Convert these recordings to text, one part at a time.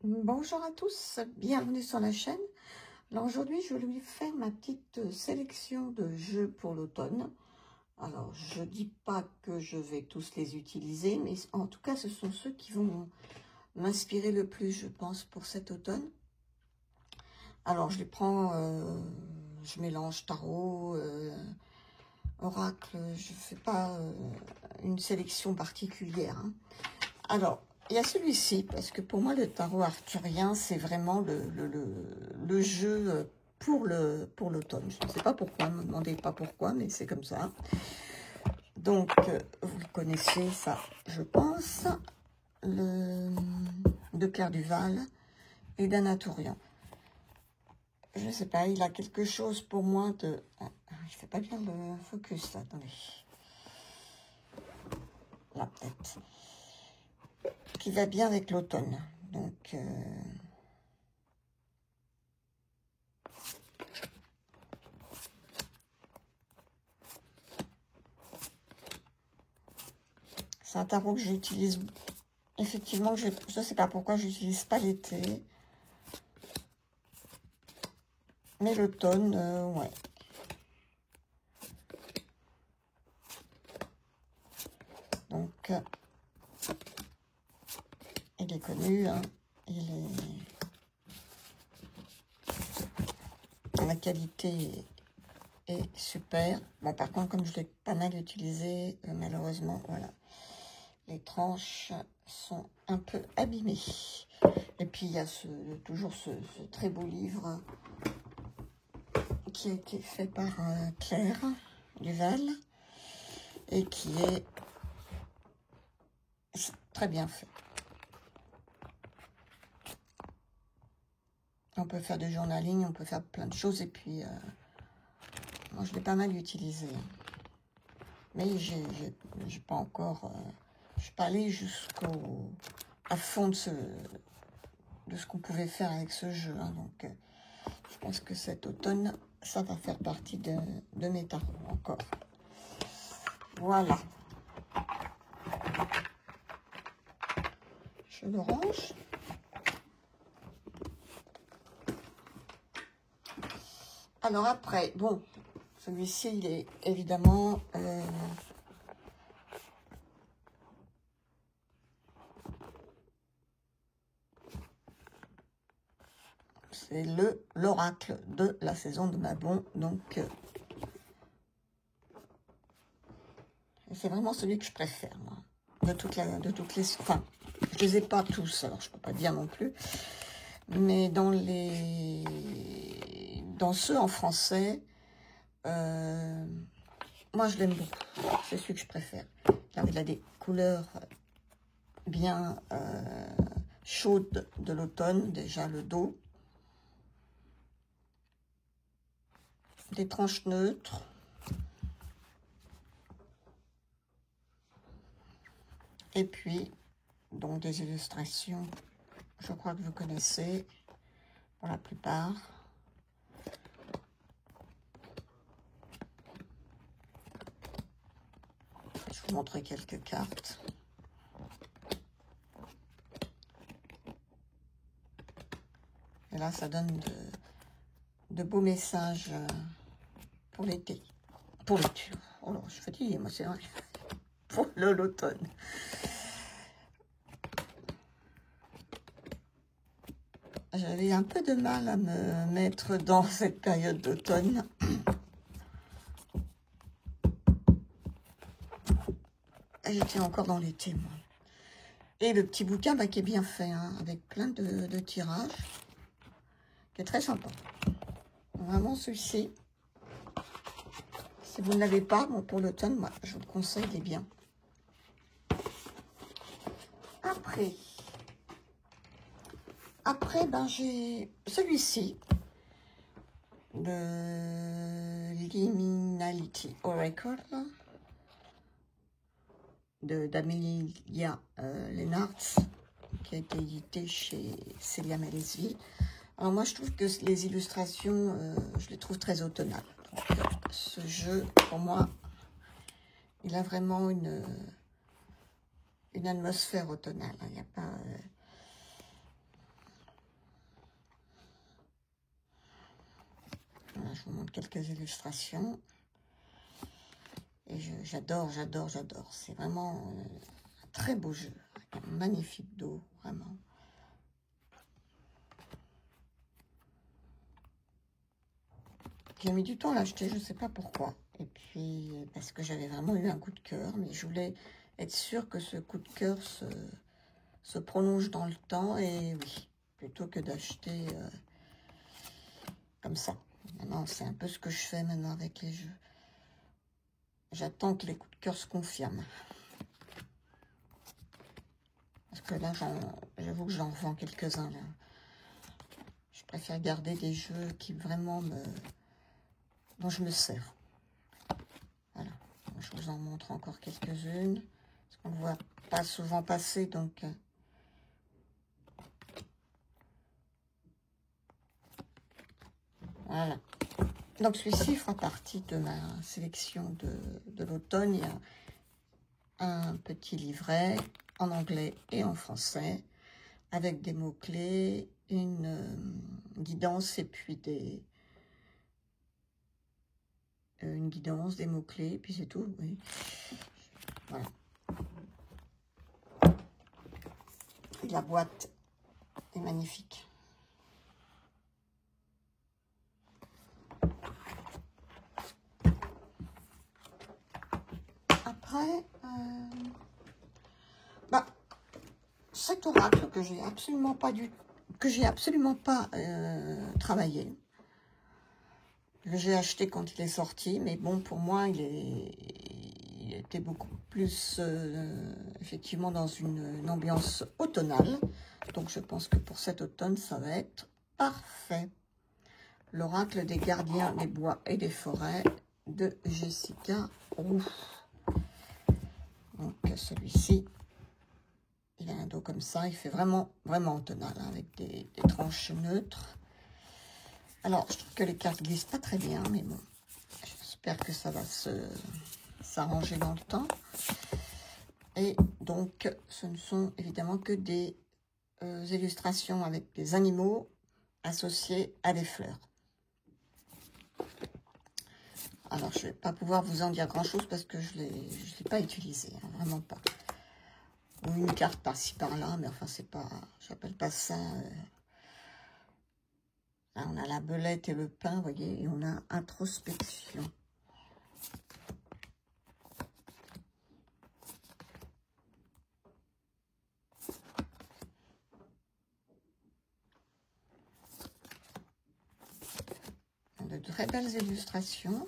Bonjour à tous, bienvenue sur la chaîne. Alors aujourd'hui, je vais vous faire ma petite sélection de jeux pour l'automne. Alors, je dis pas que je vais tous les utiliser, mais en tout cas, ce sont ceux qui vont m'inspirer le plus, je pense, pour cet automne. Alors, je les prends, je mélange tarot, oracle, je fais pas une sélection particulière, hein. Alors, il y a celui-ci, parce que pour moi, le tarot arthurien, c'est vraiment le jeu pour l'automne. Je ne sais pas pourquoi, ne me demandez pas pourquoi, mais c'est comme ça. Donc, vous connaissez ça, je pense, de Claire Duval et d'Anna Tourian. Je ne sais pas, il a quelque chose pour moi de... Ah, je ne fais pas bien le focus, là, attendez. Là, peut-être. Qui va bien avec l'automne. Donc... c'est un tarot que j'utilise, effectivement, je ne sais pas pourquoi je n'utilise pas l'été. Mais l'automne, ouais. Donc, il est connu, hein. La qualité est super. Bon, par contre, comme je l'ai pas mal utilisé, malheureusement, voilà. Les tranches sont un peu abîmées. Et puis, il y a toujours ce très beau livre qui a été fait par Claire Duval et qui est très bien fait. On peut faire du journaling, on peut faire plein de choses. Et puis, moi, je l'ai pas mal utilisé. Mais j'ai pas encore... je suis pas allée à fond de ce qu'on pouvait faire avec ce jeu, hein. Donc, je pense que cet automne, ça va faire partie de mes tarots encore. Voilà. Je le range. Alors après, bon, celui-ci, il est évidemment... c'est l'oracle de la saison de Mabon. Donc, c'est vraiment celui que je préfère, moi. De toutes les... Enfin, je les ai pas tous, alors je peux pas dire non plus. Mais dans ceux en français, moi je l'aime beaucoup. C'est celui que je préfère. Car il a des couleurs bien chaudes de l'automne. Déjà le dos. Des tranches neutres. Et puis, donc des illustrations, je crois que vous connaissez pour la plupart. Je vais vous montrer quelques cartes. Et là, ça donne de beaux messages pour l'été. Pour l'été. Oh là, je suis fatiguée, moi, c'est vrai. Pour l'automne. J'avais un peu de mal à me mettre dans cette période d'automne. J'étais encore dans l'été, moi. Et le petit bouquin qui est bien fait, hein, avec plein de tirages, qui est très sympa. Vraiment, celui-ci, si vous ne l'avez pas, bon, pour l'automne, moi, je vous le conseille, il est bien. Après, ben, j'ai celui-ci, de Liminality Oracle, d'Amelia Lennartz, qui a été édité chez Célia Malesville. Alors moi, je trouve que les illustrations, je les trouve très automnales. Donc, ce jeu, pour moi, il a vraiment une atmosphère automnale. Il n'y a pas... je vous montre quelques illustrations. Et j'adore. C'est vraiment un très beau jeu. Avec un magnifique dos, vraiment. J'ai mis du temps à l'acheter, je ne sais pas pourquoi. Et puis, parce que j'avais vraiment eu un coup de cœur. Mais je voulais être sûre que ce coup de cœur se prolonge dans le temps. Et oui, plutôt que d'acheter comme ça. Maintenant, c'est un peu ce que je fais maintenant avec les jeux. J'attends que les coups de cœur se confirment. Parce que là, j'avoue que j'en vends quelques-uns. Là. Je préfère garder des jeux qui vraiment dont je me sers. Voilà. Je vous en montre encore quelques-unes. Parce qu'on ne voit pas souvent passer, donc... Voilà. Donc celui-ci fera partie de ma sélection de l'automne. Il y a un petit livret en anglais et en français avec des mots-clés, une guidance et puis une guidance, des mots-clés, puis c'est tout, oui. Voilà. Et la boîte est magnifique. Après, cet oracle que j'ai absolument pas travaillé. Que j'ai acheté quand il est sorti, mais bon, pour moi, il était beaucoup plus, effectivement, dans une ambiance automnale. Donc, je pense que pour cet automne, ça va être parfait. L'oracle des gardiens des bois et des forêts de Jessica Roux. Donc, celui-ci, il a un dos comme ça. Il fait vraiment automnal, hein, avec des tranches neutres. Alors, je trouve que les cartes glissent pas très bien, mais bon, j'espère que ça va s'arranger dans le temps. Et donc, ce ne sont évidemment que des illustrations avec des animaux associés à des fleurs. Alors, je ne vais pas pouvoir vous en dire grand-chose parce que je ne l'ai pas utilisé, hein, vraiment pas. Ou une carte par-ci, par-là, mais enfin, c'est pas, j'appelle pas ça... Là, on a la belette et le pain, vous voyez, et on a introspection. De très belles illustrations.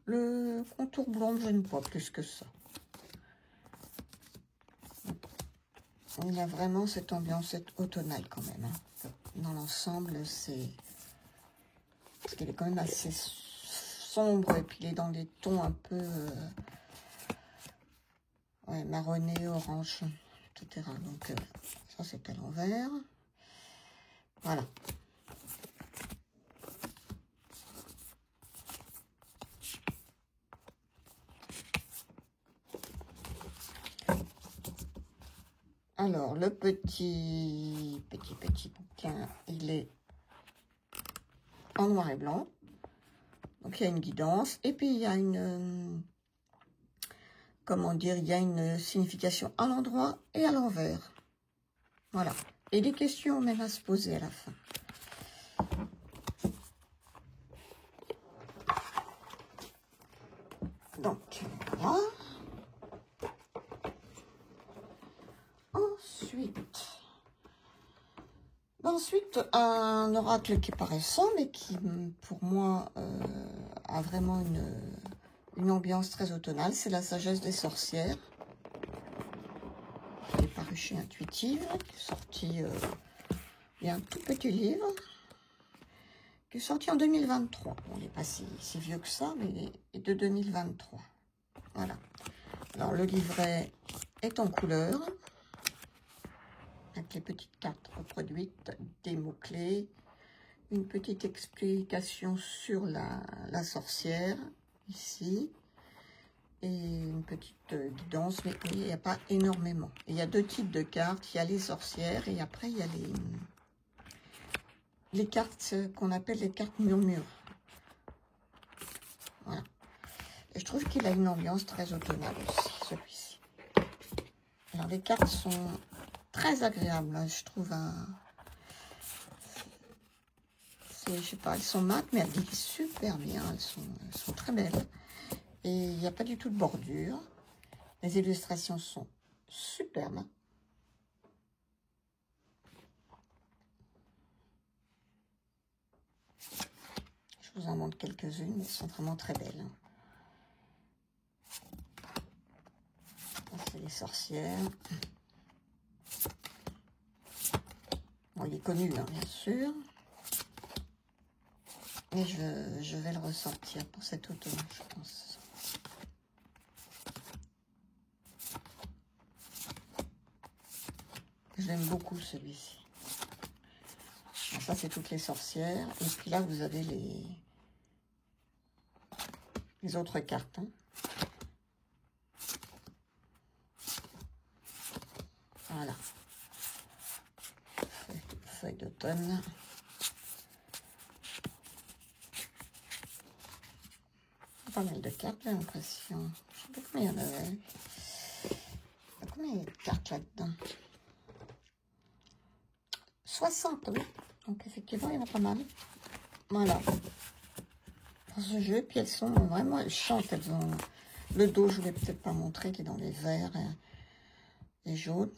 Le contour blanc ne gêne pas plus que ça. Il a vraiment cette ambiance automnale quand même. Hein. Dans l'ensemble, c'est... Parce qu'il est quand même assez sombre et puis il est dans des tons un peu... ouais, marronné, orange, etc. Donc, ça c'est à l'envers. Voilà. Alors, le petit bouquin, il est en noir et blanc. Donc, il y a une guidance. Et puis, il y a une... comment dire? Il y a une signification à l'endroit et à l'envers. Voilà. Et des questions même à se poser à la fin. Donc, voilà. Ensuite, un oracle qui est pas récent, mais qui, pour moi, a vraiment une ambiance très automnale. C'est la sagesse des sorcières. Qui est paru chez Intuitive, qui est sorti... il y a un tout petit livre qui est sorti en 2023. On n'est pas si vieux que ça, mais il est de 2023. Voilà. Alors, le livret est en couleur, avec les petites cartes reproduites, des mots-clés, une petite explication sur la sorcière, ici, et une petite guidance, mais il n'y a pas énormément. Il y a deux types de cartes, il y a les sorcières, et après, il y a les cartes qu'on appelle les cartes murmures. je trouve qu'il a une ambiance très automnale aussi, celui-ci. Alors, les cartes sont très agréables, hein, je trouve. Je sais pas, elles sont mates, mais elles glissent super bien. Elles sont très belles. Et il n'y a pas du tout de bordure. Les illustrations sont superbes. Je vous en montre quelques-unes, mais elles sont vraiment très belles. C'est les sorcières. Bon, il est connu, hein, bien sûr. Et je vais le ressortir pour cet automne, je pense. J'aime beaucoup celui-ci. Ça, c'est toutes les sorcières. Et puis là, vous avez les autres cartes. Hein. Voilà. Feuille d'automne. Pas mal de cartes, j'ai l'impression. Je sais pas combien il y en avait. Il y a combien de cartes là-dedans? 60, oui. Donc effectivement, il y en a pas mal. Voilà. Pour ce jeu, puis elles sont vraiment, elles chantent, elles ont... Le dos, je ne vais peut-être pas montrer, qui est dans les verts et jaunes.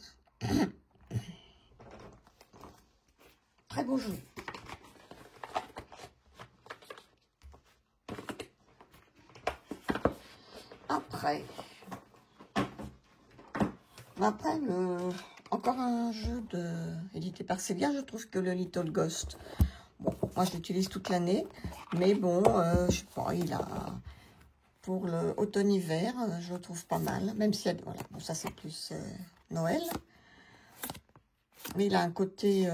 Très beau jeu. Après encore un jeu édité par Sevilla, je trouve que le Little Ghost, bon, moi je l'utilise toute l'année, mais bon, je sais pas, il a, pour le automne-hiver, je le trouve pas mal, même si, voilà, bon, ça c'est plus Noël, mais il a un côté,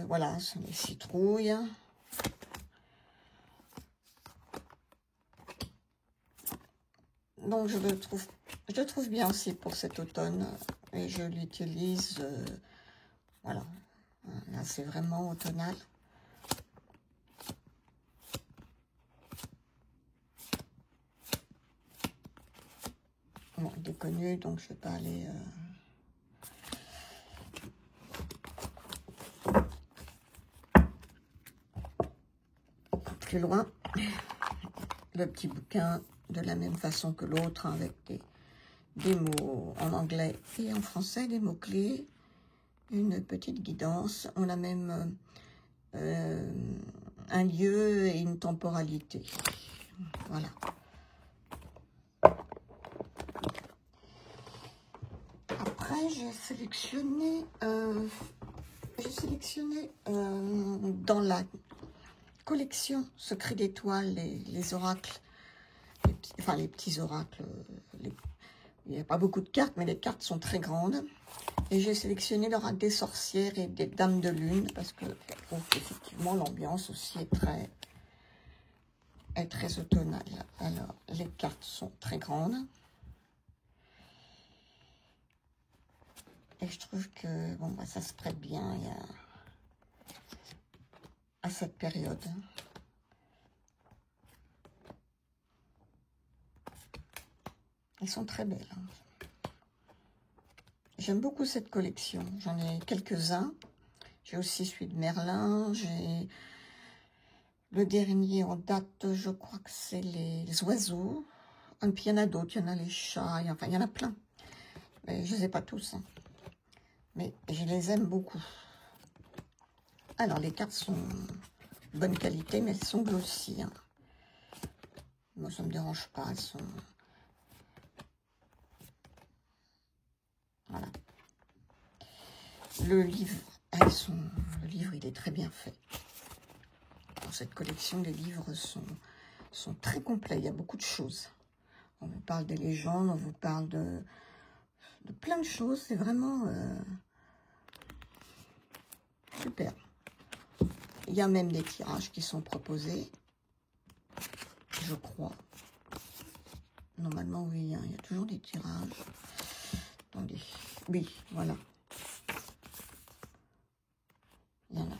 voilà, ce sont les citrouilles. Donc je le trouve bien aussi pour cet automne, et je l'utilise, voilà, là c'est vraiment automnal. Bon, il est connu, donc je ne vais pas aller plus loin. Le petit bouquin, de la même façon que l'autre, hein, avec des mots en anglais et en français, des mots-clés, une petite guidance. On a même un lieu et une temporalité. Voilà. Après, j'ai sélectionné dans la collection Secret d'étoiles, les oracles, les petits oracles. Il n'y a pas beaucoup de cartes, mais les cartes sont très grandes. Et j'ai sélectionné l'oracle des sorcières et des dames de lune, parce que je trouve qu'effectivement l'ambiance aussi est très automnale. Alors, les cartes sont très grandes. Et je trouve que bon, bah, ça se prête bien à cette période. Elles sont très belles. J'aime beaucoup cette collection. J'en ai quelques-uns. J'ai aussi celui de Merlin. J'ai le dernier en date, je crois que c'est les oiseaux. Et puis il y en a d'autres. Il y en a les chats. Enfin, il y en a plein. Mais je ne les ai pas tous. Hein. Mais je les aime beaucoup. Alors, les cartes sont de bonne qualité, mais elles sont glossy. Hein. Moi, ça ne me dérange pas. Elles sont... Voilà. Le livre, le livre, il est très bien fait. Dans cette collection, les livres sont très complets. Il y a beaucoup de choses. On vous parle des légendes, on vous parle de plein de choses. C'est vraiment super. Il y a même des tirages qui sont proposés, je crois. Normalement, oui, hein, il y a toujours des tirages. Attendez. Oui, voilà. Il y en a.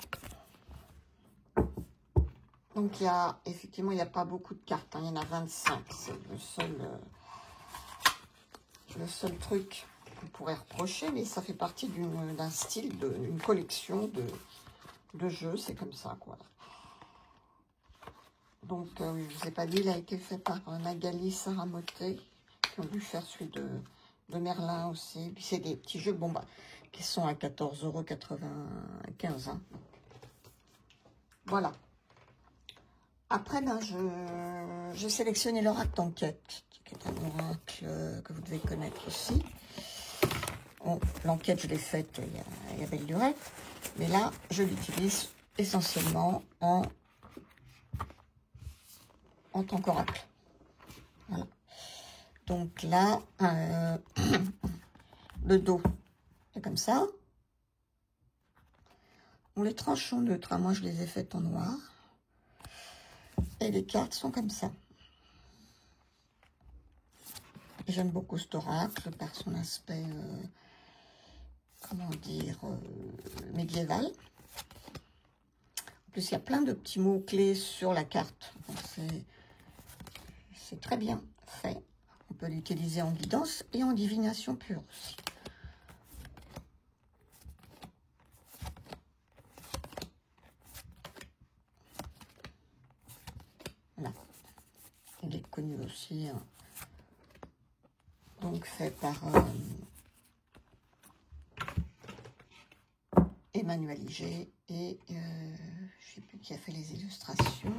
Donc, effectivement, il n'y a pas beaucoup de cartes. Hein. Il y en a 25. C'est le seul truc qu'on pourrait reprocher. Mais ça fait partie d'un style, d'une collection de jeux. C'est comme ça, quoi. Donc, je ne vous ai pas dit, il a été fait par Magali Saramoté, qui ont dû faire celui de Merlin aussi. Puis, c'est des petits jeux, bon, bah, qui sont à 14,95 €. Hein. Voilà. Après, ben, je sélectionnais l'oracle d'enquête, qui est un oracle que vous devez connaître aussi. Bon, l'enquête, je l'ai faite il y a belle durée. Mais là, je l'utilise essentiellement en tant qu'oracle. Voilà. Donc là, le dos est comme ça. On les tranche en neutre. Moi, je les ai faites en noir. Et les cartes sont comme ça. J'aime beaucoup cet oracle par son aspect, comment dire, médiéval. En plus, il y a plein de petits mots-clés sur la carte. C'est très bien fait. On peut l'utiliser en guidance et en divination pure aussi. Voilà. Il est connu aussi. Hein. Donc, fait par Emmanuel Iger et je ne sais plus qui a fait les illustrations.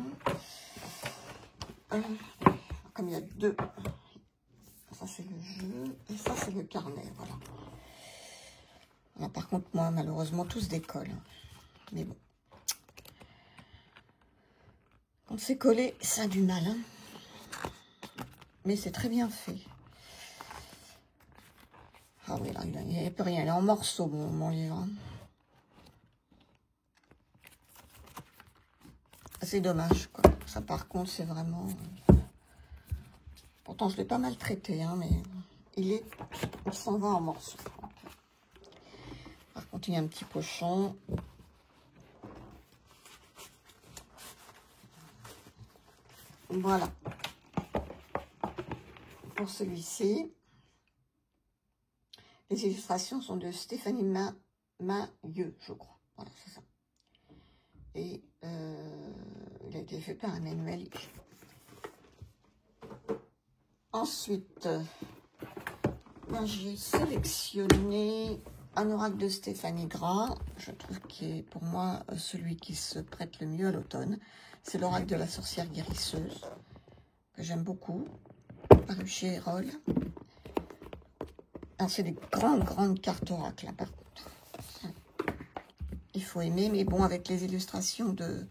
Comme il y a deux, ça c'est le jeu et ça c'est le carnet, voilà. Là, par contre, moi, malheureusement, tout se décolle. Mais bon. Quand c'est collé, ça a du mal. Hein. Mais c'est très bien fait. Ah oui, là, il n'y a plus rien. Il est en morceaux, mon livre. C'est dommage, quoi. Ça, par contre, c'est vraiment... Pourtant, je l'ai pas mal traité, hein, mais il s'en va en morceaux. Par contre, il y a un petit pochon. Voilà. Pour celui-ci, les illustrations sont de Stéphanie Mailleux, je crois. Voilà, c'est ça. Et il a été fait par Emmanuel. Ensuite, j'ai sélectionné un oracle de Stéphanie Gras. Je trouve qu'il est pour moi celui qui se prête le mieux à l'automne. C'est l'oracle de la sorcière guérisseuse, que j'aime beaucoup, paru chez Erol. Alors, c'est des grandes cartes oracles, là, par contre. Il faut aimer, mais bon, avec les illustrations de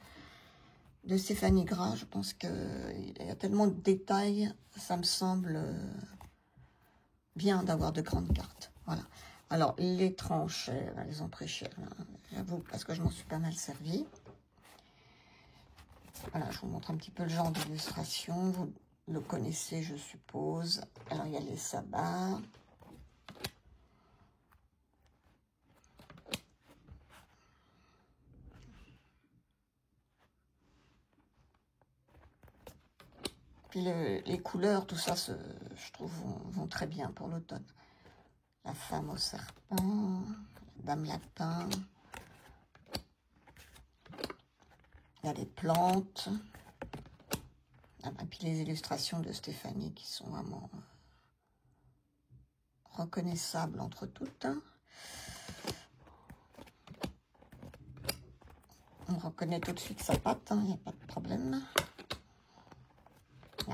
Stéphanie Gras, je pense qu'il y a tellement de détails, ça me semble bien d'avoir de grandes cartes. Voilà. Alors, les tranches, elles sont très chères, j'avoue, parce que je m'en suis pas mal servi. Voilà, je vous montre un petit peu le genre d'illustration. Vous le connaissez, je suppose. Alors, il y a les sabbats. Puis les couleurs, tout ça, je trouve, vont très bien pour l'automne. La femme au serpent, la dame lapin. Il y a les plantes. Et puis les illustrations de Stéphanie qui sont vraiment reconnaissables entre toutes. On reconnaît tout de suite sa patte, il n'y a pas de problème.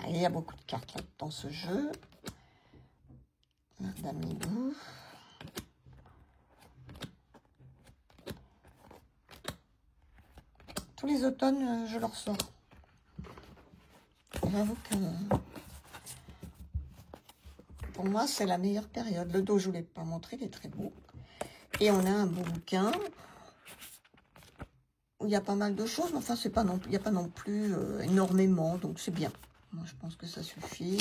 Il y a beaucoup de cartes là, dans ce jeu. Dame Hibou. Tous les automnes, je leur sors. J'avoue que pour moi, c'est la meilleure période. Le dos, je ne vous l'ai pas montré, il est très beau. Et on a un beau bouquin où il y a pas mal de choses, mais enfin, il n'y a pas non plus énormément, donc c'est bien. Moi, je pense que ça suffit.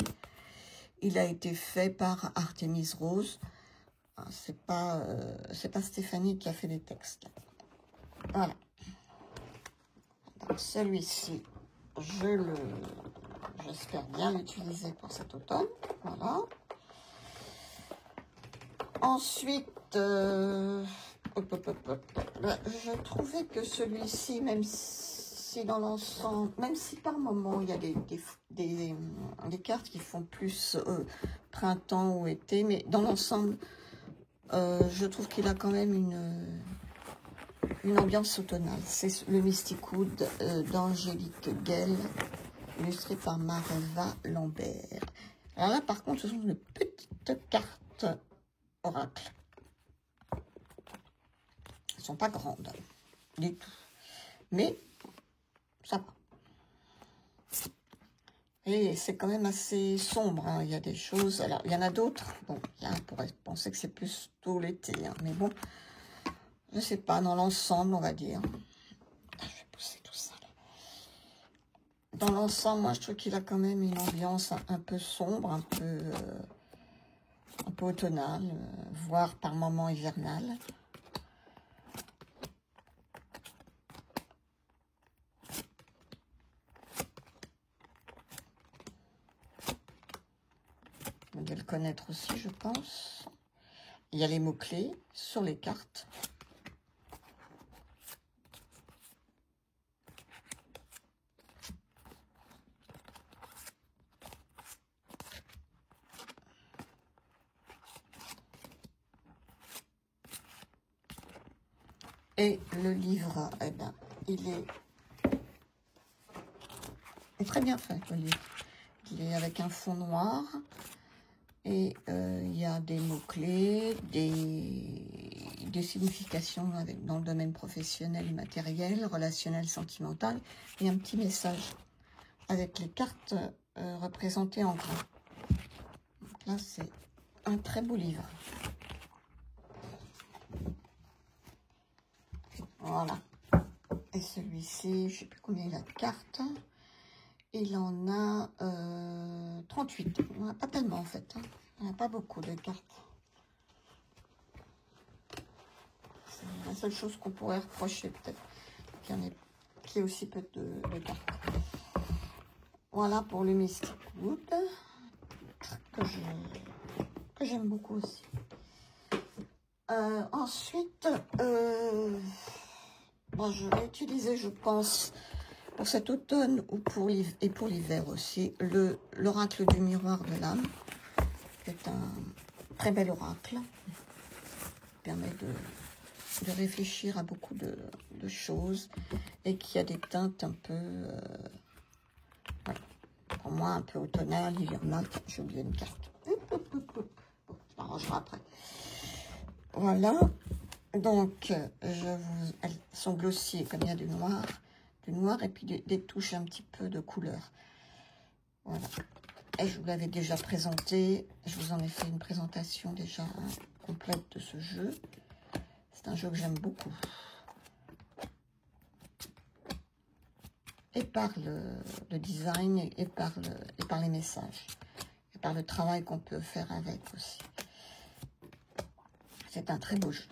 Il a été fait par Artemis Rose. C'est pas Stéphanie qui a fait les textes. Voilà. Celui-ci, j'espère bien l'utiliser pour cet automne. Voilà. Ensuite, je trouvais que celui-ci, même si dans l'ensemble, même si par moment il y a des cartes qui font plus printemps ou été, mais dans l'ensemble, je trouve qu'il a quand même une ambiance automnale. C'est le Mystic Wood d'Angélique Guel, illustré par Mareva Lambert. Alors là, par contre, ce sont de petites cartes oracle. Elles ne sont pas grandes du tout, mais ça va. Et c'est quand même assez sombre, hein. Il y a des choses, alors il y en a d'autres, bon, on pourrait penser que c'est plus tôt l'été, hein, mais bon, je sais pas, dans l'ensemble, on va dire. Je vais pousser tout ça, là. Dans l'ensemble, moi, je trouve qu'il a quand même une ambiance un peu sombre, un peu automnale, voire par moments hivernale. Vous devez le connaître aussi, je pense. Il y a les mots-clés sur les cartes. Et le livre, eh ben, il est très bien fait, le livre. Il est avec un fond noir. Et il y a des mots-clés, des significations dans le domaine professionnel, matériel, relationnel, sentimental. Et un petit message avec les cartes représentées en gras. Donc là, c'est un très beau livre. Voilà. Et celui-ci, je ne sais plus combien il a de cartes. Il en a 38. Il n'en a pas tellement en fait. Hein. Il n'y en a pas beaucoup de cartes. C'est la seule chose qu'on pourrait reprocher peut-être. Qu'il y ait aussi peu de cartes. Voilà pour le Mystic Wood. Que j'aime beaucoup aussi. Ensuite, bon, je vais utiliser, je pense, pour cet automne ou pour l'hiver aussi, l'oracle du miroir de l'âme. C'est un très bel oracle. Qui permet de réfléchir à beaucoup de choses et qui a des teintes un peu, ouais, pour moi, un peu automnales, hivernales. J'ai oublié une carte. Bon, je m'arrangerai après. Voilà. Donc, elles sont glossies comme il y a du noir et puis des touches un petit peu de couleur. Voilà. Et je vous l'avais déjà présenté. Je vous en ai fait une présentation déjà complète de ce jeu. C'est un jeu que j'aime beaucoup. Et par le design et par les messages. Et par le travail qu'on peut faire avec aussi. C'est un très beau jeu.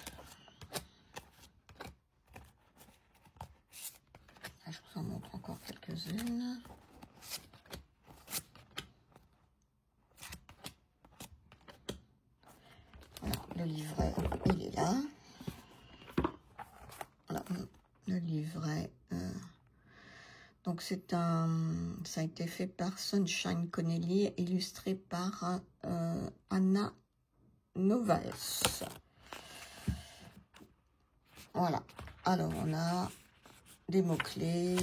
Là, je vous en montre encore quelques-unes. Voilà, le livret, il est là. Voilà, le livret. Donc, ça a été fait par Sunshine Connelly, illustré par Anna Novaes. Voilà. Alors, on a des mots-clés,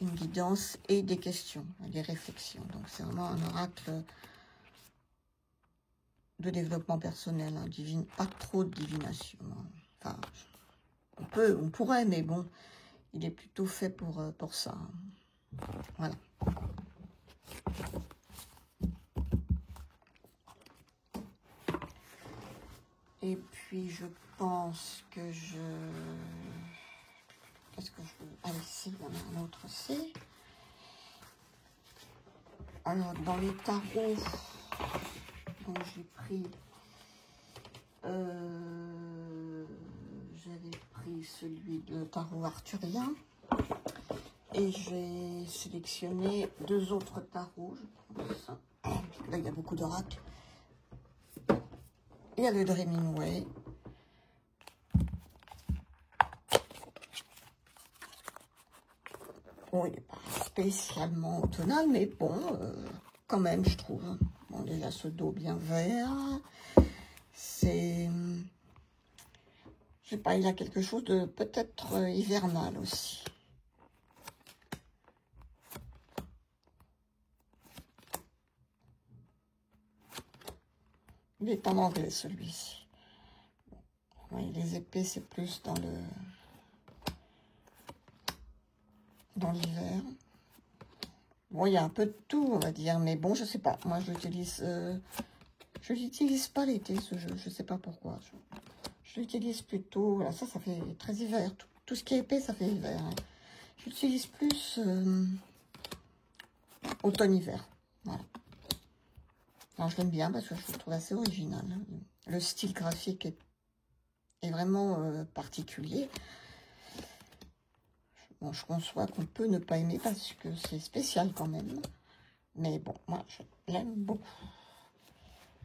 une guidance et des questions, des réflexions. Donc, c'est vraiment un oracle de développement personnel, hein, pas trop de divination. Enfin, on pourrait, mais bon, il est plutôt fait pour ça. Voilà. Et puis, je pense que qu'est-ce que je veux... Ah, ici, il y en a un autre aussi. Alors, dans les tarots, donc j'ai pris... j'avais pris celui de tarot arthurien. Et j'ai sélectionné 2 autres tarots, je pense. Là, il y a beaucoup de racks. Il y a le Dreaming Way. Bon, il n'est pas spécialement automnal, mais bon, quand même, je trouve. Bon, déjà, ce dos bien vert. C'est... Je sais pas, il a quelque chose de peut-être hivernal aussi. Il est en anglais, celui-ci. Oui, les épées, c'est plus dans l'hiver. Bon, il y a un peu de tout, on va dire, mais bon, je sais pas. Moi, je l'utilise pas l'été, ce jeu. Je sais pas pourquoi. Je l'utilise plutôt... Voilà, ça fait très hiver. Tout ce qui est épais, ça fait hiver. Hein. J'utilise plus automne-hiver. Voilà. Alors, je l'aime bien parce que je le trouve assez original. Hein. Le style graphique est vraiment particulier. Bon, je conçois qu'on peut ne pas aimer parce que c'est spécial quand même. Mais bon, moi, je l'aime beaucoup.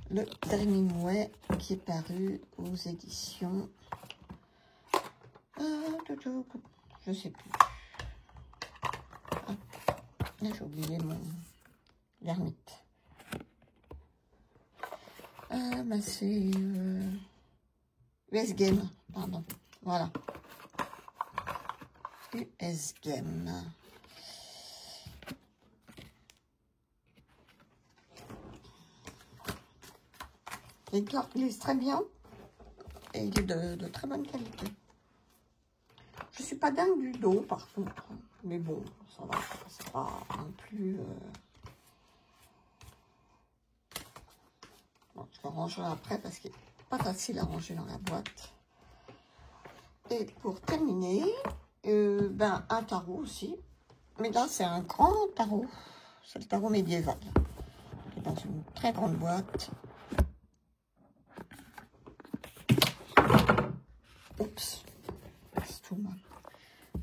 Le Dreaming Way qui est paru aux éditions... je sais plus. Ah, j'ai oublié mon l'ermite. Bah c'est US Game, pardon. Voilà. US Game. Il est très bien et il est de très bonne qualité. Je suis pas dingue du dos par contre, mais bon, ça va, c'est pas non plus... Bon, je le rangerai après parce qu'il n'est pas facile à ranger dans la boîte. Et pour terminer, ben, un tarot aussi, mais là c'est un grand tarot, c'est le tarot médiéval. Il est dans une très grande boîte. Oups, c'est tout mal.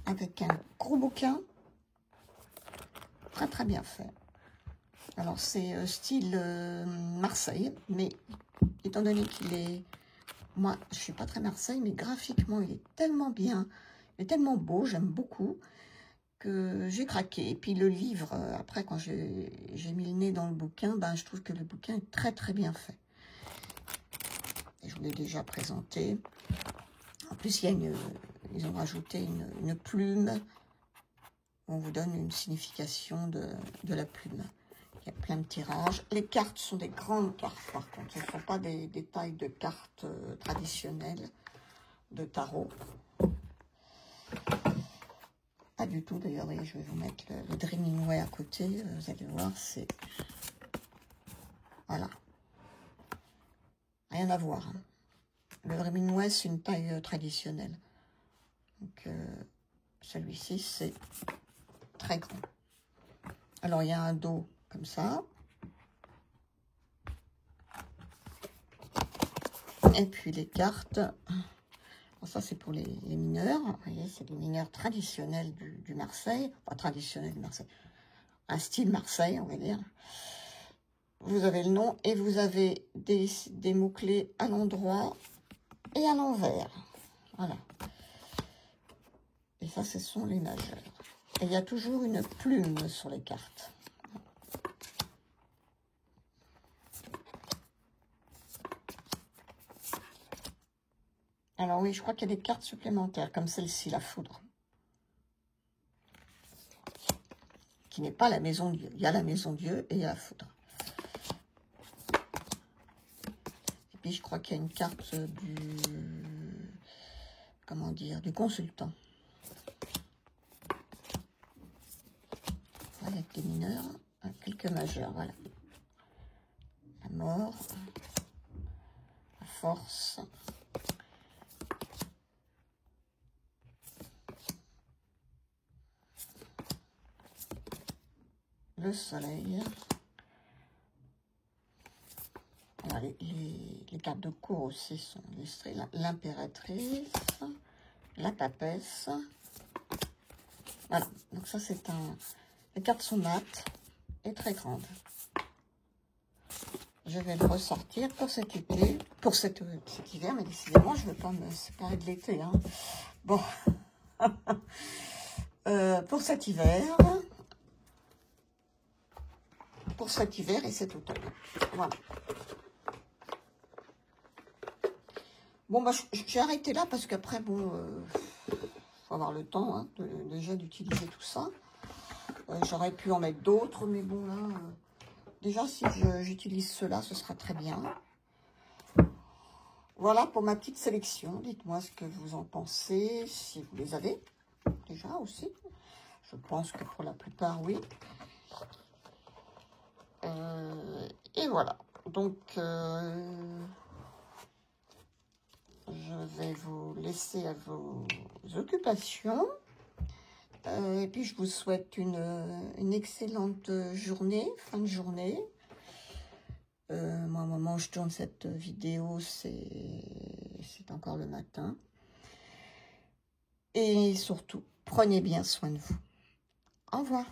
Avec un gros bouquin, très très bien fait. Alors c'est style Marseille, mais étant donné qu'il est... Moi, je suis pas très Marseille, mais graphiquement, il est tellement bien, il est tellement beau, j'aime beaucoup, que j'ai craqué. Et puis le livre, après, quand j'ai mis le nez dans le bouquin, ben, je trouve que le bouquin est très très bien fait. Et je vous l'ai déjà présenté. En plus, ils ont rajouté une plume. On vous donne une signification de la plume. Il y a plein de tirages. Les cartes sont des grandes cartes, par contre. Ce ne sont pas des tailles de cartes traditionnelles de tarot. Pas du tout, d'ailleurs. Je vais vous mettre le Dreaming Way à côté. Vous allez voir, c'est... Voilà. Rien à voir. Hein. Le Dreaming Way, c'est une taille traditionnelle. Donc, celui-ci, c'est très grand. Alors, il y a un dos comme ça. Et puis, les cartes. Alors, ça, c'est pour les mineurs. Vous voyez, c'est les mineurs traditionnels du Marseille. Pas traditionnel du Marseille. Un style Marseille, on va dire. Vous avez le nom et vous avez des mots-clés à l'endroit et à l'envers. Voilà. Et ça, ce sont les majeurs. Et il y a toujours une plume sur les cartes. Alors oui, je crois qu'il y a des cartes supplémentaires, comme celle-ci, la foudre. Qui n'est pas la maison Dieu. Il y a la maison Dieu et il y a la foudre. Et puis je crois qu'il y a une carte comment dire, du consultant. Avec des mineurs, quelques majeurs, voilà. La mort, la force, le soleil. Alors, les cartes de cour aussi sont illustrées. L'impératrice, la papesse, Voilà, donc ça c'est un... Les cartes sont mates et très grandes. Je vais le ressortir pour cet été, pour cet hiver, mais décidément je ne veux pas me séparer de l'été. Hein. Bon, pour cet hiver et cet automne. Voilà. Bon, bah, j'ai arrêté là parce qu'après, bon, faut avoir le temps hein, déjà d'utiliser tout ça. J'aurais pu en mettre d'autres, mais bon, là, déjà, si j'utilise cela, ce sera très bien. Voilà pour ma petite sélection. Dites-moi ce que vous en pensez, si vous les avez déjà aussi. Je pense que pour la plupart, oui. Et voilà. Donc, je vais vous laisser à vos occupations. Et puis, je vous souhaite une excellente journée, fin de journée. Moi, au moment où je tourne cette vidéo, c'est encore le matin. Et surtout, prenez bien soin de vous. Au revoir.